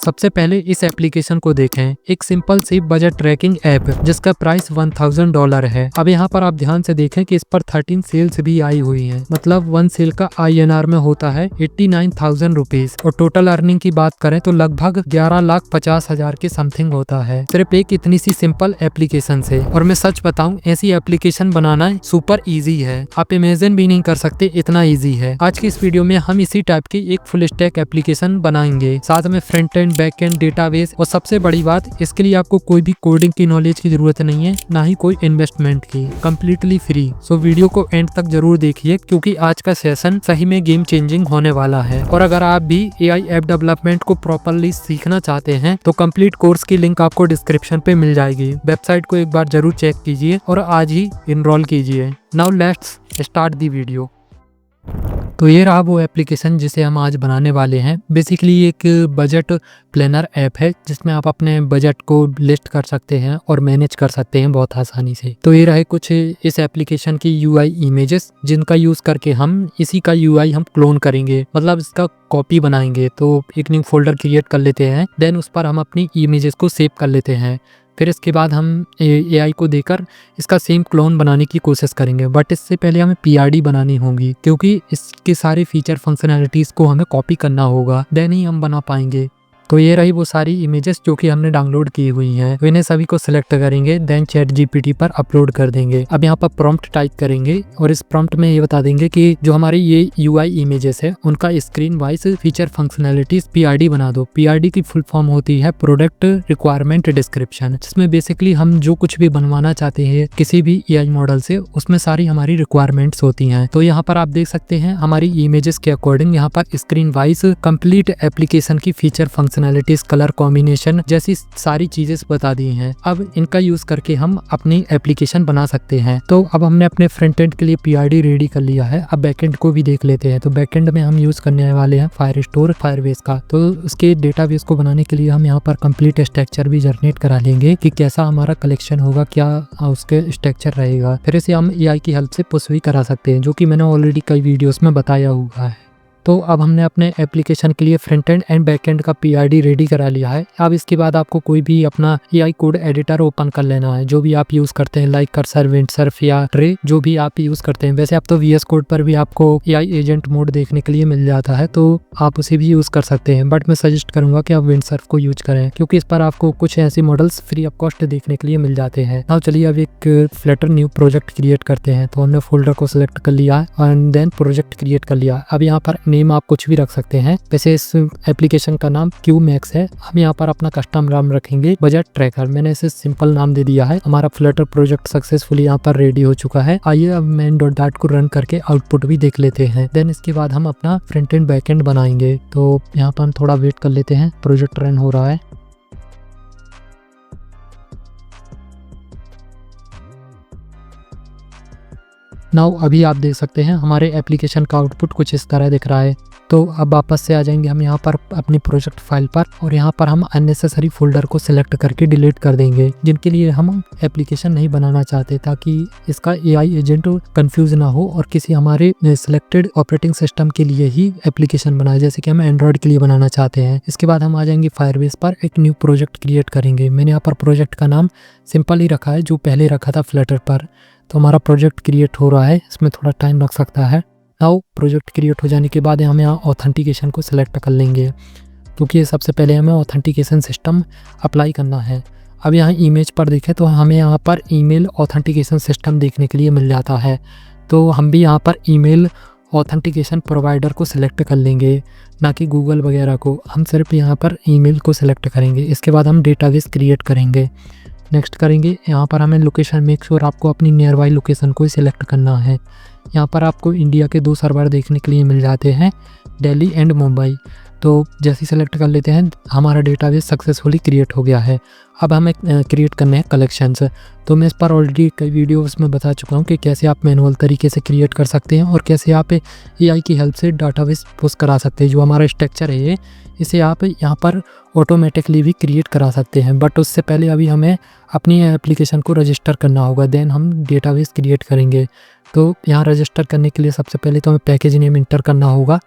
सबसे पहले इस एप्लीकेशन को देखें, एक सिंपल सी बजट ट्रैकिंग ऐप जिसका प्राइस $1000 है। अब यहाँ पर आप ध्यान से देखें कि इस पर 13 सेल्स भी आई हुई हैं, मतलब 1 सेल का INR में होता है 89,000 रुपीज और टोटल अर्निंग की बात करें तो लगभग 11,50,000 के समथिंग होता है, सिर्फ एक इतनी सी सिंपल एप्लीकेशन से। और मैं सच बताऊं, ऐसी एप्लीकेशन बनाना सुपर इजी है, आप इमेजिन भी नहीं कर सकते इतना इजी है। आज की इस वीडियो में हम इसी टाइप की एक फुल स्टैक एप्लीकेशन बनाएंगे, साथ में front end back and database, और सबसे बड़ी बात, इसके लिए आपको कोई भी कोडिंग की नॉलेज की जरूरत नहीं है, ना ही कोई इन्वेस्टमेंट की, कम्प्लीटली फ्री। सो वीडियो को एंड तक जरूर देखिए क्योंकि आज का सेशन सही में गेम चेंजिंग होने वाला है। और अगर आप भी AI ऐप डेवलपमेंट को प्रॉपरली सीखना चाहते हैं तो कंप्लीट कोर्स की लिंक आपको डिस्क्रिप्शन पे मिल जाएगी। वेबसाइट को एक बार जरूर चेक कीजिए और आज ही इनरोल कीजिए। Now let's start the video. तो ये रहा वो एप्लीकेशन जिसे हम आज बनाने वाले हैं। बेसिकली एक बजट प्लानर ऐप है जिसमें आप अपने बजट को लिस्ट कर सकते हैं और मैनेज कर सकते हैं बहुत आसानी से। तो ये रहे कुछ इस एप्लीकेशन की UI इमेजेस जिनका यूज़ करके हम इसी का UI हम क्लोन करेंगे, मतलब इसका कॉपी बनाएंगे। तो एक न्यू फोल्डर क्रिएट कर लेते हैं, देन उस पर हम अपनी इमेजेस को सेव कर लेते हैं। फिर इसके बाद हम AI को देकर इसका सेम क्लोन बनाने की कोशिश करेंगे, बट इससे पहले हमें PRD बनानी होगी क्योंकि इसके सारे फीचर फंक्शनैलिटीज़ को हमें कॉपी करना होगा, देन ही हम बना पाएंगे। तो ये रही वो सारी इमेजेस जो कि हमने डाउनलोड की हुई हैं। तो इन्हें सभी को सिलेक्ट करेंगे, देन ChatGPT पर अपलोड कर देंगे। अब यहाँ पर प्रॉम्प्ट टाइप करेंगे और इस प्रॉम्प्ट में ये बता देंगे कि जो हमारी ये UI इमेजेस है उनका screen wise feature functionalities PRD बना दो। PRD की फुल फॉर्म होती है प्रोडक्ट रिक्वायरमेंट डिस्क्रिप्शन, जिसमें बेसिकली हम जो कुछ भी बनवाना चाहते हैं किसी भी AI मॉडल से उसमें सारी हमारी रिक्वायरमेंट्स होती हैं। तो यहाँ पर आप देख सकते हैं हमारी इमेजेस के अकॉर्डिंग यहाँ पर स्क्रीन वाइज कंप्लीट एप्लीकेशन की फीचर फंक्शनैलिटीज, कलर कॉम्बिनेशन जैसी सारी चीजें बता दी हैं। अब इनका यूज करके हम अपनी एप्लीकेशन बना सकते हैं। तो अब हमने अपने फ्रंट एंड के लिए PRD रेडी कर लिया है। अब बैकएंड को भी देख लेते हैं। तो बैकएंड में हम यूज करने वाले हैं फायरस्टोर फायरबेस का। तो उसके डेटाबेस को बनाने के लिए हम यहाँ पर कंप्लीट स्ट्रक्चर भी जनरेट करा लेंगे कि कैसा हमारा कलेक्शन होगा, क्या उसके स्ट्रक्चर रहेगा। फिर इसे हम AI की हेल्प से पुश भी करा सकते हैं, जो कि मैंने ऑलरेडी कई वीडियोस में बताया हुआ है। तो अब हमने अपने एप्लीकेशन के लिए front end and back and का PRD रेडी करा लिया है। अब इसके बाद आपको कोई भी अपना AI कोड एडिटर ओपन कर लेना है, जो भी आप यूज़ करते हैं, लाइक कर्सर, विंडसर्फ या ट्रे, जो भी आप यूज़ करते हैं। वैसे अब तो VS कोड पर भी आपको AI एजेंट मोड देखने के लिए मिल जाता है, तो आप उसे भी यूज़ कर सकते हैं, बट मैं सजेस्ट करूँगा कि आप विंडसर्फ को यूज करें क्योंकि इस पर आपको कुछ ऐसे मॉडल्स फ्री ऑफ कॉस्ट देखने के लिए मिल जाते हैं। अब चलिए अब एक फ्लटर न्यू प्रोजेक्ट क्रिएट करते हैं। तो हमने फोल्डर को सिलेक्ट कर लिया एंड देन प्रोजेक्ट क्रिएट कर लिया। अब यहाँ पर नेम आप कुछ भी रख सकते हैं। वैसे इस एप्लीकेशन का नाम QMax है। हम यहाँ पर अपना कस्टम नाम रखेंगे बजट ट्रैकर। मैंने इसे सिंपल नाम दे दिया है। हमारा फ्लटर प्रोजेक्ट सक्सेसफुली यहाँ पर रेडी हो चुका है। आइए अब main.dat को रन करके आउटपुट भी देख लेते हैं। देन इसके बाद हम अपना फ्रंट एंड बैक एंड बनाएंगे। तो यहाँ पर हम थोड़ा वेट कर लेते हैं, प्रोजेक्ट रन हो रहा है। नाउ अभी आप देख सकते हैं हमारे एप्लीकेशन का आउटपुट कुछ इस तरह दिख रहा है। तो अब वापस से आ जाएंगे हम यहाँ पर अपनी प्रोजेक्ट फाइल पर और यहाँ पर हम अननेसेसरी फोल्डर को सिलेक्ट करके डिलीट कर देंगे जिनके लिए हम एप्लीकेशन नहीं बनाना चाहते, ताकि इसका AI एजेंट कंफ्यूज ना हो और किसी हमारे सिलेक्टेड ऑपरेटिंग सिस्टम के लिए ही एप्लीकेशन बनाए, जैसे कि हम एंड्रॉयड के लिए बनाना चाहते हैं। इसके बाद हम आ जाएंगे फायरबेस पर, एक न्यू प्रोजेक्ट क्रिएट करेंगे। मैंने यहाँ पर प्रोजेक्ट का नाम सिंपल ही रखा है, जो पहले रखा था फ्लटर पर। तो हमारा प्रोजेक्ट क्रिएट हो रहा है, इसमें थोड़ा टाइम लग सकता है। नाउ प्रोजेक्ट क्रिएट हो जाने के बाद हम यहाँ ऑथेंटिकेशन को सिलेक्ट कर लेंगे क्योंकि सबसे पहले हमें ऑथेंटिकेशन सिस्टम अप्लाई करना है। अब यहाँ इमेज पर देखें तो हमें यहाँ पर ईमेल ऑथेंटिकेशन सिस्टम देखने के लिए मिल जाता है। तो हम भी यहाँ पर ईमेल ऑथेंटिकेशन प्रोवाइडर को सिलेक्ट कर लेंगे, ना कि गूगल वगैरह को। हम सिर्फ यहाँ पर ईमेल को सिलेक्ट करेंगे। इसके बाद हम डेटाबेस क्रिएट करेंगे, नेक्स्ट करेंगे। यहाँ पर हमें लोकेशन मेक श्योर आपको अपनी नियर बाई लोकेशन को ही सिलेक्ट करना है। यहाँ पर आपको इंडिया के 2 सर्वर देखने के लिए मिल जाते हैं, दिल्ली एंड मुंबई। तो जैसे ही सेलेक्ट कर लेते हैं हमारा डेटाबेस सक्सेसफुली क्रिएट हो गया है। अब हमें क्रिएट करने हैं कलेक्शंस। तो मैं इस पर ऑलरेडी कई वीडियोस में बता चुका हूँ कि कैसे आप मैनुअल तरीके से क्रिएट कर सकते हैं और कैसे आप AI की हेल्प से डाटाबेस पुश करा सकते हैं। जो हमारा स्ट्रक्चर है इसे आप यहाँ पर ऑटोमेटिकली भी क्रिएट करा सकते हैं, बट उससे पहले अभी हमें अपनी एप्लीकेशन को रजिस्टर करना होगा, देन हम डेटाबेस क्रिएट करेंगे। तो यहाँ रजिस्टर करने के लिए सबसे पहले तो हमें पैकेज नेम इंटर करना होगा।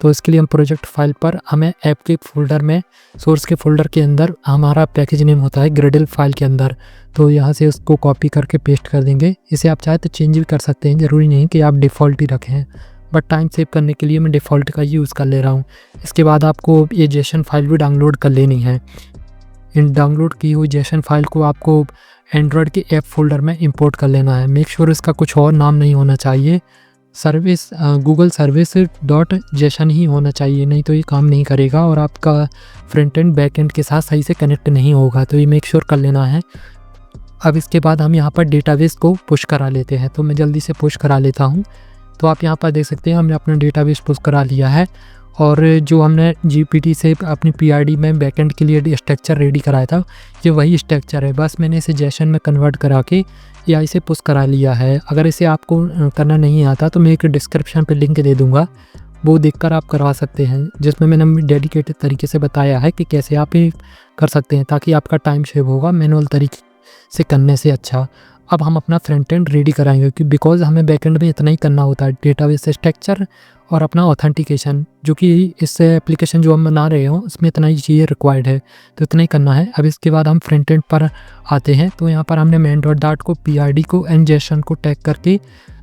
तो इसके लिए हम प्रोजेक्ट फाइल पर हमें ऐप के फोल्डर में, सोर्स के फोल्डर के अंदर हमारा पैकेज नेम होता है ग्रेडल फाइल के अंदर, तो यहाँ से उसको कॉपी करके पेस्ट कर देंगे। इसे आप चाहे तो चेंज भी कर सकते हैं, ज़रूरी नहीं कि आप डिफ़ॉल्ट ही रखें, बट टाइम सेव करने के लिए मैं डिफ़ॉल्ट का यूज़ कर ले रहा हूँ। इसके बाद आपको ये जेसन फाइल भी डाउनलोड कर लेनी है। इन डाउनलोड की हुई जेसन फाइल को आपको एंड्रॉयड के ऐप फोल्डर में इंपोर्ट कर लेना है। मेक श्योर इसका कुछ और नाम नहीं होना चाहिए, service Google service dot JSON ही होना चाहिए, नहीं तो ये काम नहीं करेगा और आपका फ्रंट एंड बैक एंड के साथ सही से कनेक्ट नहीं होगा, तो ये मेक श्योर कर लेना है। अब इसके बाद हम यहाँ पर डेटाबेस को पुश करा लेते हैं, तो मैं जल्दी से पुश करा लेता हूँ। तो आप यहाँ पर देख सकते हैं हमने अपना डेटाबेस पुश करा लिया है, और जो हमने जीपीटी से अपनी पीआरडी में बैकएंड के लिए स्ट्रक्चर रेडी कराया था, ये वही स्ट्रक्चर है, बस मैंने इसे जेसन में कन्वर्ट करा के या इसे पुश करा लिया है। अगर इसे आपको करना नहीं आता तो मैं एक डिस्क्रिप्शन पे लिंक दे दूँगा, वो देखकर आप करवा सकते हैं, जिसमें मैंने डेडिकेटेड तरीके से बताया है कि कैसे आप ये कर सकते हैं, ताकि आपका टाइम सेव होगा मैनुअल तरीके से करने से अच्छा। अब हम अपना फ्रंट एंड रेडी कराएंगे, क्योंकि बिकॉज हमें बैकएंड में इतना ही करना होता है, डेटाबेस स्ट्रक्चर और अपना ऑथेंटिकेशन, जो कि इस एप्लीकेशन जो हम बना रहे हो उसमें इतना ही चीज़ें रिक्वायर्ड है, तो इतना ही करना है। अब इसके बाद हम फ्रंट एंड पर आते हैं, तो यहाँ पर हमने मेन डॉट डाट को, पीआरडी को एंड जेसन को टैग करके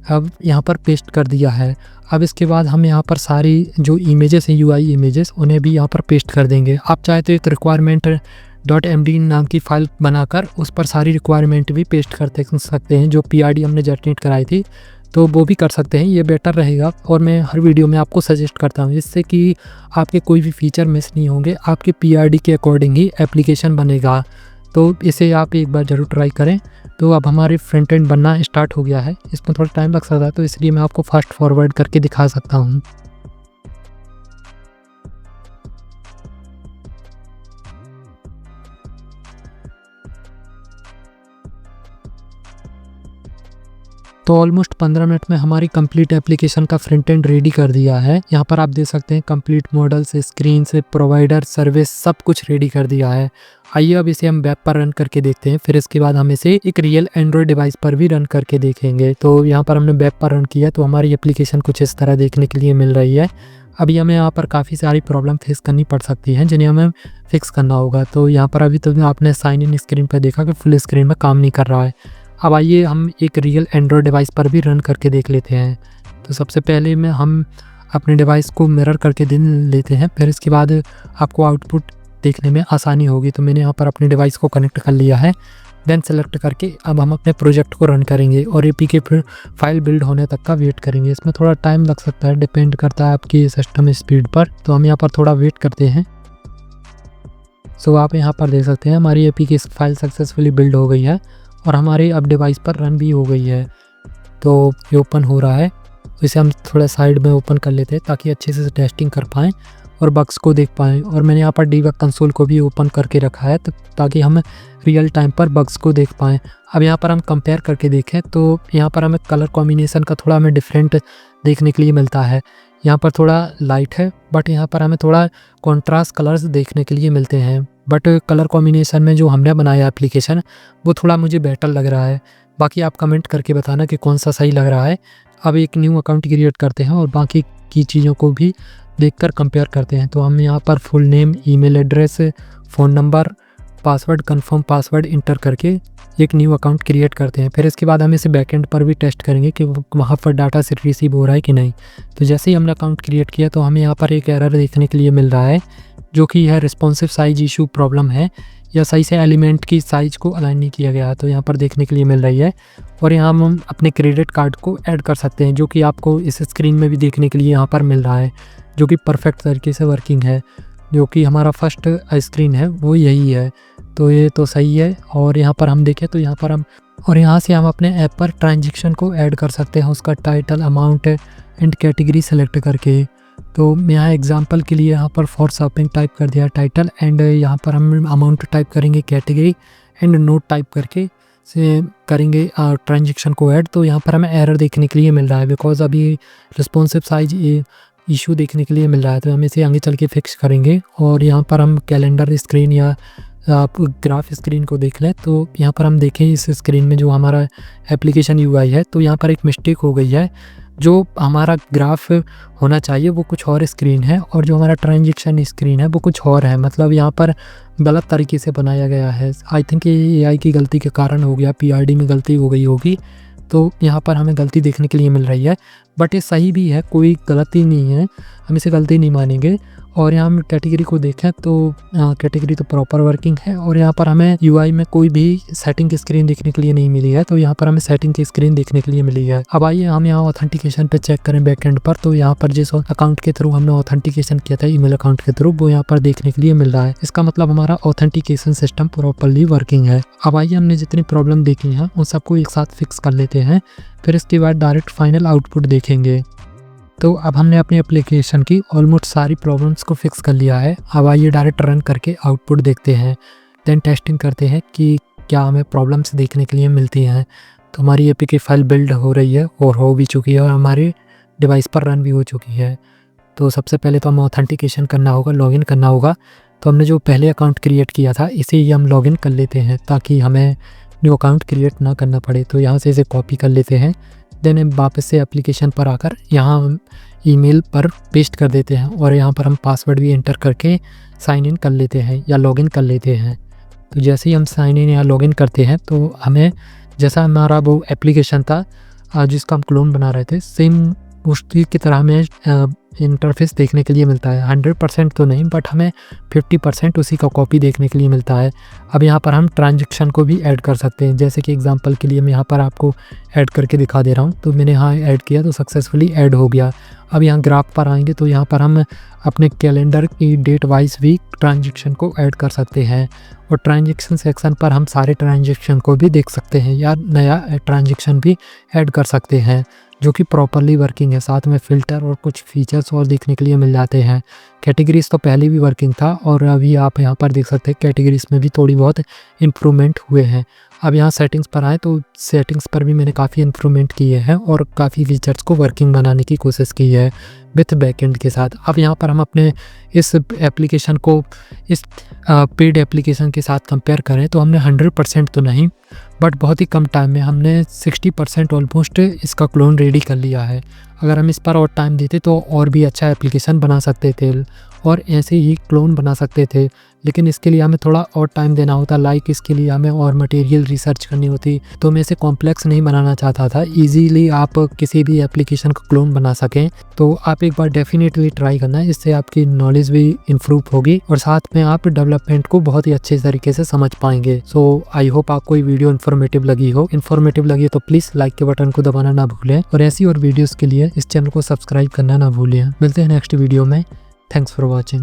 अब यहाँ पर पेस्ट कर दिया है। अब इसके बाद हम यहाँ पर सारी जो इमेजेस हैं, यूआई इमेजेस, उन्हें भी यहाँ पर पेस्ट कर देंगे। आप चाहे तो एक रिक्वायरमेंट .md नाम की फ़ाइल बनाकर उस पर सारी रिक्वायरमेंट भी पेस्ट करते सकते हैं, जो पीआरडी हमने जनरेट कराई थी, तो वो भी कर सकते हैं, ये बेटर रहेगा। और मैं हर वीडियो में आपको सजेस्ट करता हूँ, जिससे कि आपके कोई भी फीचर मिस नहीं होंगे, आपके पीआरडी के अकॉर्डिंग ही एप्लीकेशन बनेगा। तो इसे आप एक बार ज़रूर ट्राई करें। तो अब हमारे फ्रंट एंड बनना स्टार्ट हो गया है, इसमें थोड़ा टाइम लग सकता है, तो इसलिए मैं आपको फास्ट फॉरवर्ड करके दिखा सकता हूँ। तो ऑलमोस्ट 15 मिनट में हमारी कंप्लीट एप्लीकेशन का फ्रंट एंड रेडी कर दिया है। यहाँ पर आप देख सकते हैं कंप्लीट मॉडल से, स्क्रीन से, प्रोवाइडर, सर्विस, सब कुछ रेडी कर दिया है। आइए अब इसे हम वेब पर रन करके देखते हैं, फिर इसके बाद हम इसे एक रियल एंड्रॉयड डिवाइस पर भी रन करके देखेंगे। तो यहाँ पर हमने वेब पर रन किया, तो हमारी एप्लीकेशन कुछ इस तरह देखने के लिए मिल रही है। अभी हमें यहाँ पर काफ़ी सारी प्रॉब्लम फेस करनी पड़ सकती हैं, जिन्हें हमें फिक्स करना होगा। तो यहाँ पर अभी तो आपने साइन इन स्क्रीन पर देखा कि फुल स्क्रीन में काम नहीं कर रहा है। अब आइए हम एक रियल एंड्रॉयड डिवाइस पर भी रन करके देख लेते हैं। तो सबसे पहले में हम अपने डिवाइस को मिरर करके देख लेते हैं, फिर इसके बाद आपको आउटपुट देखने में आसानी होगी। तो मैंने यहाँ पर अपने डिवाइस को कनेक्ट कर लिया है, देन सेलेक्ट करके अब हम अपने प्रोजेक्ट को रन करेंगे और एपीके फाइल बिल्ड होने तक का वेट करेंगे। इसमें थोड़ा टाइम लग सकता है, डिपेंड करता है आपकी सिस्टम स्पीड पर, तो हम यहाँ पर थोड़ा वेट करते हैं। सो आप यहाँ पर देख सकते हैं हमारी एपीके फाइल सक्सेसफुली बिल्ड हो गई है और हमारे अब डिवाइस पर रन भी हो गई है। तो ये ओपन हो रहा है, इसे हम थोड़ा साइड में ओपन कर लेते हैं ताकि अच्छे से टेस्टिंग कर पाएँ और बग्स को देख पाएँ। और मैंने यहाँ पर डीबग कंसोल को भी ओपन करके रखा है ताकि हम रियल टाइम पर बग्स को देख पाएँ। अब यहाँ पर हम कंपेयर करके देखें तो यहाँ पर हमें कलर कॉम्बिनेशन का थोड़ा हमें डिफरेंट देखने के लिए मिलता है। यहाँ पर थोड़ा लाइट है, बट यहाँ पर हमें थोड़ा कॉन्ट्रास्ट कलर्स देखने के लिए मिलते हैं। बट कलर कॉम्बिनेशन में जो हमने बनाया एप्लीकेशन, वो थोड़ा मुझे बेटर लग रहा है। बाकी आप कमेंट करके बताना कि कौन सा सही लग रहा है। अब एक न्यू अकाउंट क्रिएट करते हैं और बाकी की चीज़ों को भी देखकर कंपेयर करते हैं। तो हम यहाँ पर full name, email address, phone number, password, confirm password inter करके एक न्यू अकाउंट क्रिएट करते हैं। फिर इसके बाद हम इसे बैकएंड पर भी टेस्ट करेंगे कि वहाँ पर डाटा से रिसीव हो रहा है कि नहीं। तो जैसे ही हमने अकाउंट क्रिएट किया तो हमें यहाँ पर एक एरर देखने के लिए मिल रहा है, जो कि यह रिस्पॉन्सिव साइज इशू प्रॉब्लम है, या सही से एलिमेंट की साइज़ को अलाइन नहीं किया गया है। तो यहाँ पर देखने के लिए मिल रही है। और यहाँ हम अपने क्रेडिट कार्ड को ऐड कर सकते हैं, जो कि आपको इस स्क्रीन में भी देखने के लिए यहाँ पर मिल रहा है, जो कि परफेक्ट तरीके से वर्किंग है। जो कि हमारा फर्स्ट स्क्रीन है वो यही है, तो ये तो सही है। और यहाँ पर हम देखें तो यहाँ पर हम और यहाँ से हम अपने ऐप पर ट्रांजैक्शन को ऐड कर सकते हैं, उसका title, amount and category select करके। तो मैं यहाँ एग्जांपल के लिए यहाँ पर फॉर शॉपिंग टाइप कर दिया टाइटल, एंड यहाँ पर हम अमाउंट टाइप करेंगे, कैटेगरी एंड नोट टाइप करके से करेंगे ट्रांजैक्शन को ऐड। तो यहाँ पर हमें एरर देखने के लिए मिल रहा है, बिकॉज अभी रिस्पॉन्सिव साइज इशू देखने के लिए मिल रहा है। तो हम इसे आगे चल के फिक्स करेंगे। और यहाँ पर हम कैलेंडर स्क्रीन या आप ग्राफ स्क्रीन को देख लें, तो यहाँ पर हम देखें इस स्क्रीन में जो हमारा एप्लीकेशन यूआई है, तो यहाँ पर एक मिस्टेक हो गई है। जो हमारा ग्राफ होना चाहिए वो कुछ और स्क्रीन है और जो हमारा ट्रांजेक्शन स्क्रीन है वो कुछ और है। मतलब यहाँ पर गलत तरीके से बनाया गया है। आई थिंक ये एआई की गलती के कारण हो गया, पीआरडी में गलती हो गई होगी, तो यहाँ पर हमें गलती देखने के लिए मिल रही है। बट ये सही भी है, कोई गलती नहीं है, हम इसे गलती नहीं मानेंगे। और यहाँ हम कैटेगरी को देखें तो कैटेगरी तो प्रॉपर वर्किंग है और यहाँ पर हमें यूआई में कोई भी सेटिंग की स्क्रीन देखने के लिए नहीं मिली है, तो यहाँ पर हमें सेटिंग की स्क्रीन देखने के लिए मिली है। अब आइए हम यहाँ ऑथेंटिकेशन पे चेक करें बैकएंड पर, तो यहाँ पर जिस अकाउंट के थ्रू हमने ऑथेंटिकेशन किया था ईमेल अकाउंट के थ्रू, वो यहाँ पर देखने के लिए मिल रहा है। इसका मतलब हमारा ऑथेंटिकेशन सिस्टम प्रॉपरली वर्किंग है। अब आइए हमने जितनी प्रॉब्लम देखी है उन सबको एक साथ फिक्स कर लेते हैं, फिर इसके बाद डायरेक्ट फाइनल आउटपुट देखेंगे। तो अब हमने अपनी एप्लीकेशन की ऑलमोस्ट सारी प्रॉब्लम्स को फिक्स कर लिया है। अब आइए डायरेक्ट रन करके आउटपुट देखते हैं, देन टेस्टिंग करते हैं कि क्या हमें प्रॉब्लम्स देखने के लिए मिलती हैं। तो हमारी एपीके फाइल बिल्ड हो रही है और हो भी चुकी है और हमारे डिवाइस पर रन भी हो चुकी है। तो सबसे पहले तो हमें ऑथेंटिकेशन करना होगा, लॉगिन करना होगा। तो हमने जो पहले अकाउंट क्रिएट किया था इसे ही हम लॉगिन कर लेते हैं ताकि हमें न्यू अकाउंट क्रिएट ना करना पड़े। तो यहाँ से इसे कॉपी कर लेते हैं, देन हम वापस से एप्लीकेशन पर आकर यहाँ हम ईमेल पर पेस्ट कर देते हैं और यहाँ पर हम पासवर्ड भी एंटर करके साइन इन कर लेते हैं या लॉगिन कर लेते हैं। तो जैसे ही हम साइन इन या लॉगिन करते हैं तो हमें जैसा हमारा वो एप्लीकेशन था जिसका हम क्लोन बना रहे थे, सेम उसी की तरह हमें इंटरफेस देखने के लिए मिलता है। 100% तो नहीं, बट हमें 50% उसी का कॉपी देखने के लिए मिलता है। अब यहाँ पर हम ट्रांजैक्शन को भी ऐड कर सकते हैं, जैसे कि एग्जांपल के लिए मैं यहाँ पर आपको ऐड करके दिखा दे रहा हूँ। तो मैंने यहाँ ऐड किया तो सक्सेसफुली ऐड हो गया। अब यहाँ ग्राफ पर आएंगे तो यहाँ पर हम अपने कैलेंडर की डेट वाइज भी ट्रांजैक्शन को ऐड कर सकते हैं और ट्रांजैक्शन सेक्शन पर हम सारे ट्रांजैक्शन को भी देख सकते हैं या नया ट्रांजैक्शन भी ऐड कर सकते हैं जो कि प्रॉपरली वर्किंग है। साथ में फ़िल्टर और कुछ फीचर्स और देखने के लिए मिल जाते हैं। कैटेगरीज तो पहले भी वर्किंग था और अभी आप यहाँ पर देख सकते हैं कैटेगरीज में भी थोड़ी बहुत इम्प्रूवमेंट हुए हैं। अब यहाँ सेटिंग्स पर आए तो सेटिंग्स पर भी मैंने काफ़ी इम्प्रूवमेंट किए हैं और काफ़ी फीचर्स को वर्किंग बनाने की कोशिश की है विथ बैकएंड के साथ। अब यहाँ पर हम अपने इस एप्लीकेशन को इस पेड एप्लीकेशन के साथ कंपेयर करें तो हमने 100% तो नहीं बट बहुत ही कम टाइम में हमने 60% ऑलमोस्ट इसका क्लोन रेडी कर लिया है। अगर हम इस पर और टाइम देते तो और भी अच्छा एप्लीकेशन बना सकते थे और ऐसे ही क्लोन बना सकते थे, लेकिन इसके लिए हमें थोड़ा और टाइम देना होता। लाइक इसके लिए हमें और मटेरियल रिसर्च करनी होती। तो मैं इसे कॉम्प्लेक्स नहीं बनाना चाहता था, इजीली आप किसी भी एप्लीकेशन का क्लोन बना सकें। तो आप एक बार डेफिनेटली ट्राई करना है, इससे आपकी नॉलेज भी इम्प्रूव होगी और साथ में आप डेवलपमेंट को बहुत ही अच्छे तरीके से समझ पाएंगे। सो आई होप आपको ये वीडियो इन्फॉर्मेटिव लगी हो। इन्फॉर्मेटिव लगी तो प्लीज़ लाइक के बटन को दबाना ना भूलें और ऐसी और वीडियोज़ के लिए इस चैनल को सब्सक्राइब करना ना भूलें। मिलते हैं नेक्स्ट वीडियो में। Thanks for watching.